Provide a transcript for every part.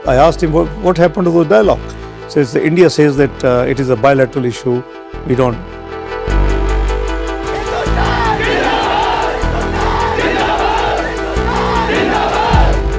I asked him what happened to the dialogue. Says India says that it is a bilateral issue. We don't.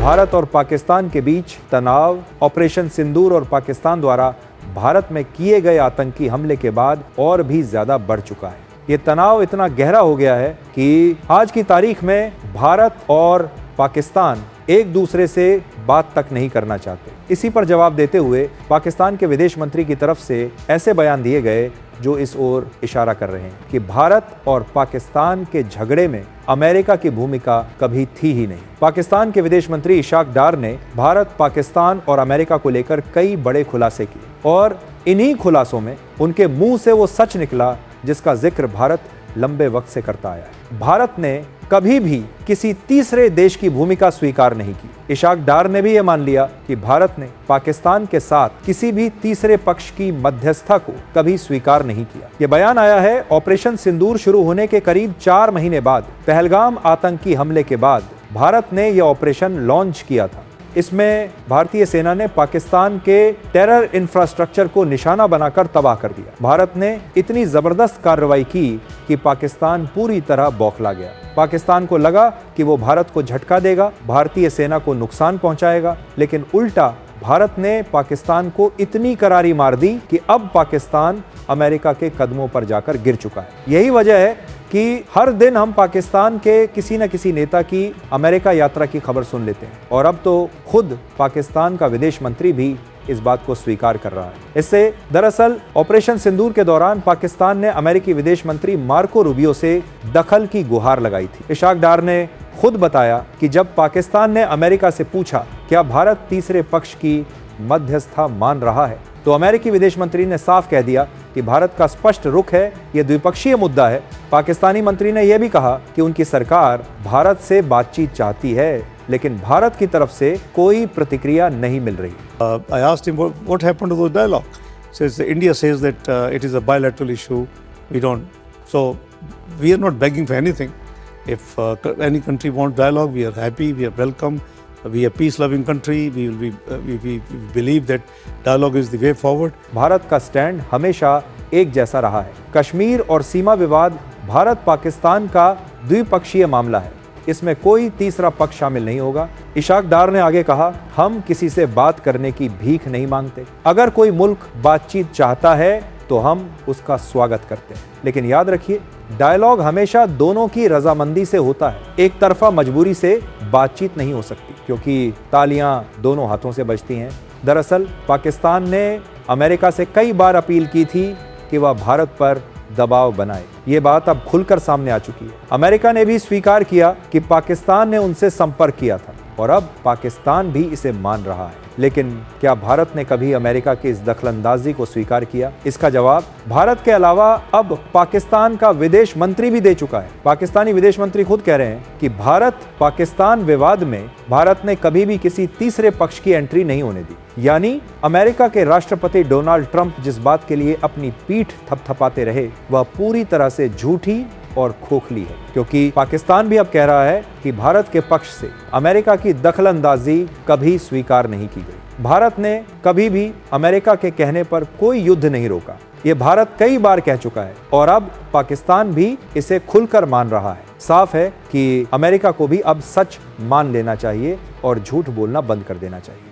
Bharat और पाकिस्तान के बीच तनाव operation सिंदूर और पाकिस्तान द्वारा भारत में किए गए आतंकी हमले के बाद और भी ज्यादा बढ़ चुका है। ये तनाव इतना गहरा हो गया है कि आज की तारीख में भारत और पाकिस्तान एक दूसरे से बात तक नहीं करना चाहते। इसी पर जवाब देते हुए पाकिस्तान के विदेश मंत्री की तरफ से ऐसे बयान दिए गए जो इस ओर इशारा कर रहे हैं कि भारत और पाकिस्तान के झगड़े में अमेरिका की भूमिका कभी थी ही नहीं। पाकिस्तान के विदेश मंत्री इशाक डार ने भारत, पाकिस्तान और अमेरिका को लेकर कई बड़े खुलासे किए और इन्हीं खुलासों में उनके मुंह से वो सच निकला जिसका जिक्र भारत लंबे वक्त से करता आया है। भारत ने कभी भी किसी तीसरे देश की भूमिका स्वीकार नहीं की। इशाक डार ने भी यह मान लिया कि भारत ने पाकिस्तान के साथ किसी भी तीसरे पक्ष की मध्यस्थता को कभी स्वीकार नहीं किया। यह बयान आया है ऑपरेशन सिंदूर शुरू होने के करीब 4 महीने बाद, पहलगाम आतंकी हमले के बाद भारत ने यह ऑपरेशन लॉन्च किया था। इसमें भारतीय सेना ने पाकिस्तान के टेरर इंफ्रास्ट्रक्चर को निशाना बनाकर तबाह कर दिया। भारत ने इतनी जबरदस्त कार्रवाई की कि पाकिस्तान पूरी तरह बौखला गया। पाकिस्तान को लगा कि वो भारत को झटका देगा, भारतीय सेना को नुकसान पहुंचाएगा, लेकिन उल्टा भारत ने पाकिस्तान को इतनी करारी मार दी कि अब पाकिस्तान अमेरिका के कदमों पर जाकर गिर चुका है। यही वजह है कि हर दिन हम पाकिस्तान के किसी न किसी नेता की अमेरिका यात्रा की खबर सुन लेते हैं और अब तो खुद पाकिस्तान का विदेश मंत्री भी इस बात को स्वीकार कर रहा है। इससे दरअसल ऑपरेशन सिंदूर के दौरान पाकिस्तान ने अमेरिकी विदेश मंत्री मार्को रूबियो से दखल की गुहार लगाई थी। इशाक डार ने खुद बताया कि जब पाकिस्तान ने अमेरिका से पूछा क्या भारत तीसरे पक्ष की मध्यस्थता मान रहा है, तो अमेरिकी विदेश मंत्री ने साफ कह दिया कि भारत का स्पष्ट रुख है, यह द्विपक्षीय मुद्दा है। पाकिस्तानी मंत्री ने यह भी कहा कि उनकी सरकार भारत से बातचीत चाहती है, लेकिन भारत की तरफ से कोई प्रतिक्रिया नहीं मिल रही। I asked him what happened to the dialogue. Says India says that it is a bilateral issue. We don't. So we are not begging for anything. If any country wants dialogue, we are happy. We are welcome. We are peace-loving country. We believe that dialogue is the way forward. Bharat का stand हमेशा एक जैसा रहा है। कश्मीर और सीमा विवाद भारत पाकिस्तान का द्विपक्षीय मामला है, इसमें कोई तीसरा पक्ष शामिल नहीं होगा। इशाक डार ने आगे कहा, हम किसी से बात करने की भीख नहीं मांगते। अगर कोई मुल्क बातचीत चाहता है तो हम उसका स्वागत करते हैं, लेकिन याद रखिए डायलॉग हमेशा दोनों की रजामंदी से होता है। एक तरफा मजबूरी से बातचीत नहीं हो सकती, क्योंकि तालियां दोनों हाथों से बजती हैं। दरअसल पाकिस्तान ने अमेरिका से कई बार अपील की थी कि वह भारत पर दबाव बनाए। ये बात अब खुलकर सामने आ चुकी है। अमेरिका ने भी स्वीकार किया कि पाकिस्तान ने उनसे संपर्क किया था और अब पाकिस्तान भी इसे मान रहा है। लेकिन क्या भारत ने कभी अमेरिका की इस दखलंदाजी को स्वीकार किया? इसका जवाब भारत के अलावा अब पाकिस्तान का विदेश मंत्री भी दे चुका है। पाकिस्तानी विदेश मंत्री खुद कह रहे हैं कि भारत पाकिस्तान विवाद में भारत ने कभी भी किसी तीसरे पक्ष की एंट्री नहीं होने दी। यानी अमेरिका के राष्ट्रपति डोनाल्ड ट्रंप जिस बात के लिए अपनी पीठ थपथपाते रहे, वह पूरी तरह से झूठी और खोखली है, क्योंकि पाकिस्तान भी अब कह रहा है कि भारत के पक्ष से अमेरिका की दखलंदाजी कभी स्वीकार नहीं की गई। भारत ने कभी भी अमेरिका के कहने पर कोई युद्ध नहीं रोका। ये भारत कई बार कह चुका है और अब पाकिस्तान भी इसे खुलकर मान रहा है। साफ है कि अमेरिका को भी अब सच मान लेना चाहिए और झूठ बोलना बंद कर देना चाहिए।